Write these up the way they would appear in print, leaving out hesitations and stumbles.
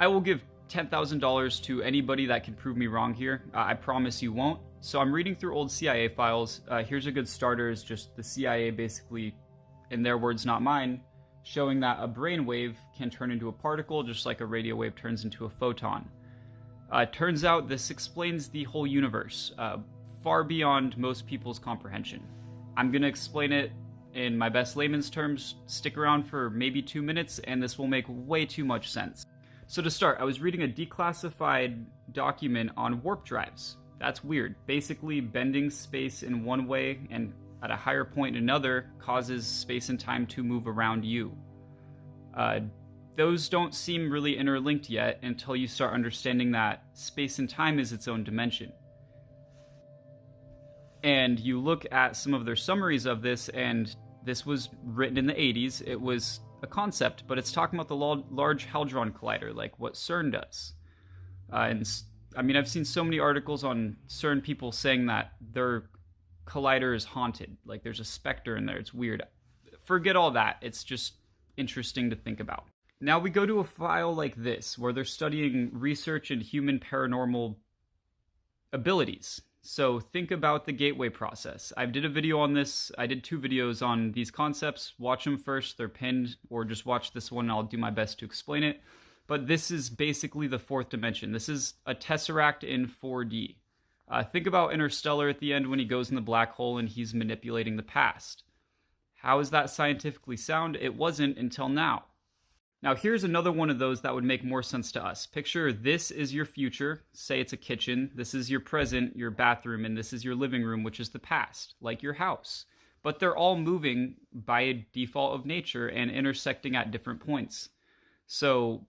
I will give $10,000 to anybody that can prove me wrong here. I promise you won't. So I'm reading through old CIA files. Here's a good starter, is just the CIA basically, in their words, not mine, showing that a brainwave can turn into a particle just like a radio wave turns into a photon. Turns out this explains the whole universe, far beyond most people's comprehension. I'm going to explain it in my best layman's terms. Stick around for maybe 2 minutes and this will make way too much sense. So to start, I was reading a declassified document on warp drives. That's weird. Basically, bending space in one way and at a higher point in another causes space and time to move around you. Those don't seem really interlinked yet until you start understanding that space and time is its own dimension. And you look at some of their summaries of this, and this was written in the 80s. It was a concept, but it's talking about the Large Hadron Collider, like what CERN does. And I mean, I've seen so many articles on CERN people saying that their collider is haunted, like there's a specter in there. It's weird. Forget all that. It's just interesting to think about. Now we go to a file like this, where they're studying research in human paranormal abilities. So think about the gateway process. I did a video on this. I did 2 videos on these concepts. Watch them first. They're pinned, or just watch this one and I'll do my best to explain it. But this is basically the 4th dimension. This is a tesseract in 4D. Think about Interstellar at the end when he goes in the black hole and he's manipulating the past. How is that scientifically sound? It wasn't until now. Now here's another one of those that would make more sense to us. Picture this is your future, say it's a kitchen, this is your present, your bathroom, and this is your living room, which is the past, like your house. But they're all moving by a default of nature and intersecting at different points. So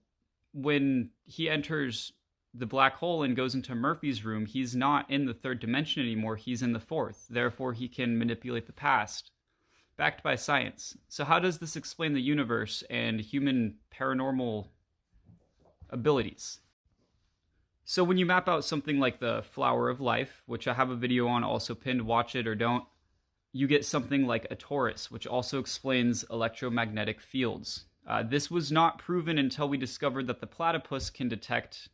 when he enters the black hole and goes into Murphy's room, he's not in the 3rd dimension anymore, he's in the 4th. Therefore, he can manipulate the past. Backed by science. So how does this explain the universe and human paranormal abilities? So when you map out something like the flower of life, which I have a video on also pinned, watch it or don't, you get something like a torus, which also explains electromagnetic fields. This was not proven until we discovered that the platypus can detect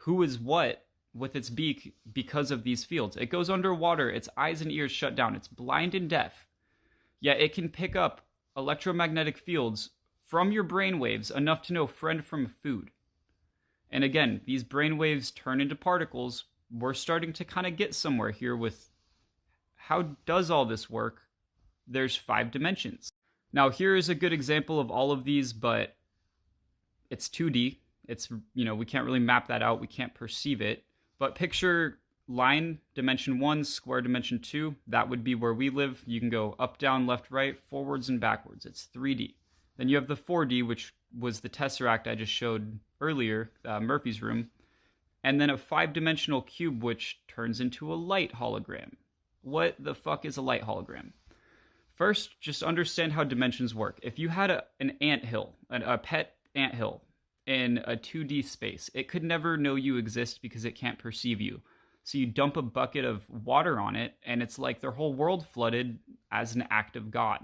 who is what with its beak because of these fields. It goes underwater, its eyes and ears shut down, it's blind and deaf. Yet it can pick up electromagnetic fields from your brainwaves enough to know friend from food. And again, these brainwaves turn into particles. We're starting to kind of get somewhere here with how does all this work? There's 5 dimensions. Now here is a good example of all of these, but it's 2D. It's, we can't really map that out. We can't perceive it. But picture line, dimension 1, square, dimension 2, that would be where we live. You can go up, down, left, right, forwards, and backwards. It's 3D. Then you have the 4D, which was the tesseract I just showed earlier, Murphy's room. And then a 5-dimensional cube, which turns into a light hologram. What the fuck is a light hologram? First, just understand how dimensions work. If you had an anthill, a pet anthill, in a 2D space, it could never know you exist because it can't perceive you. So you dump a bucket of water on it, and it's like their whole world flooded as an act of God.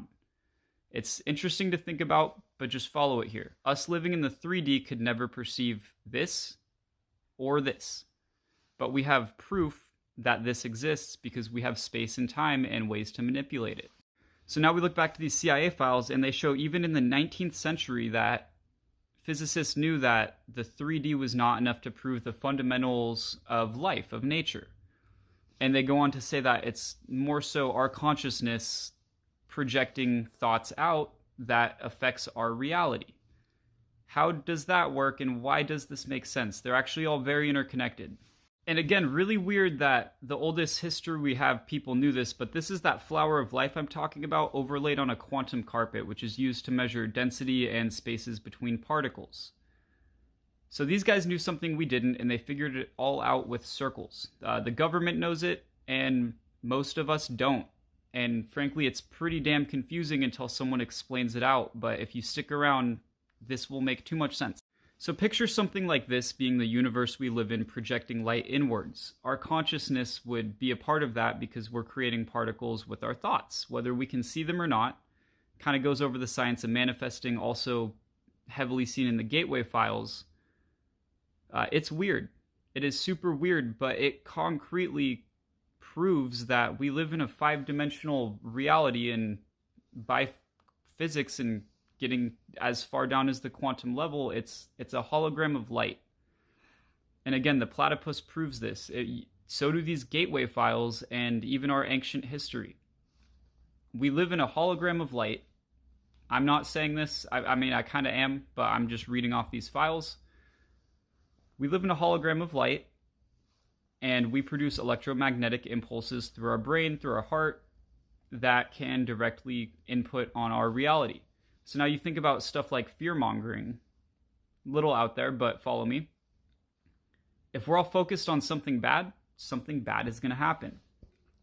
It's interesting to think about, but just follow it here. Us living in the 3D could never perceive this or this. But we have proof that this exists because we have space and time and ways to manipulate it. So now we look back to these CIA files, and they show even in the 19th century that physicists knew that the 3D was not enough to prove the fundamentals of life, of nature. And they go on to say that it's more so our consciousness projecting thoughts out that affects our reality. How does that work, and why does this make sense? They're actually all very interconnected. And again, really weird that the oldest history we have, people knew this, but this is that flower of life I'm talking about overlaid on a quantum carpet, which is used to measure density and spaces between particles. So these guys knew something we didn't, and they figured it all out with circles. The government knows it, and most of us don't. And frankly, it's pretty damn confusing until someone explains it out, but if you stick around, this will make too much sense. So picture something like this being the universe we live in, projecting light inwards. Our consciousness would be a part of that because we're creating particles with our thoughts, whether we can see them or not. Kind of goes over the science of manifesting, also heavily seen in the gateway files. It's weird. It is super weird, but it concretely proves that we live in a five-dimensional reality, and by physics and getting as far down as the quantum level, it's a hologram of light. And again, the platypus proves this. So do these gateway files and even our ancient history. We live in a hologram of light. I'm not saying this. I mean, I kind of am, but I'm just reading off these files. We live in a hologram of light, and we produce electromagnetic impulses through our brain, through our heart, that can directly input on our reality. So now you think about stuff like fear-mongering. Little out there, but follow me. If we're all focused on something bad is going to happen.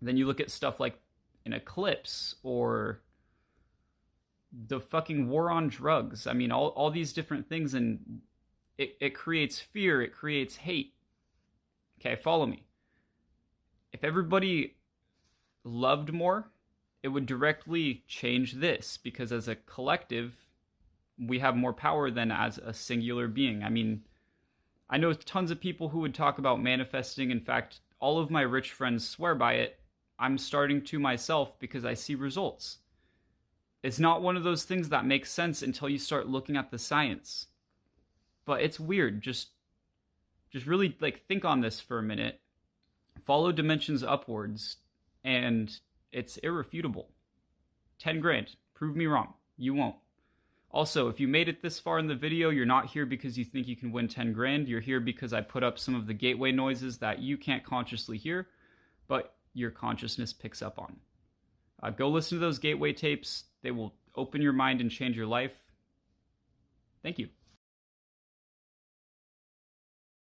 Then you look at stuff like an eclipse or the fucking war on drugs. I mean, all these different things, and it creates fear, it creates hate. Okay, follow me. If everybody loved more, it would directly change this, because as a collective, we have more power than as a singular being. I mean, I know tons of people who would talk about manifesting. In fact, all of my rich friends swear by it. I'm starting to myself because I see results. It's not one of those things that makes sense until you start looking at the science. But it's weird. Just really think on this for a minute. Follow dimensions upwards, and it's irrefutable. 10 grand. Prove me wrong. You won't. Also, if you made it this far in the video, you're not here because you think you can win 10 grand. You're here because I put up some of the gateway noises that you can't consciously hear, but your consciousness picks up on. Go listen to those gateway tapes. They will open your mind and change your life. Thank you.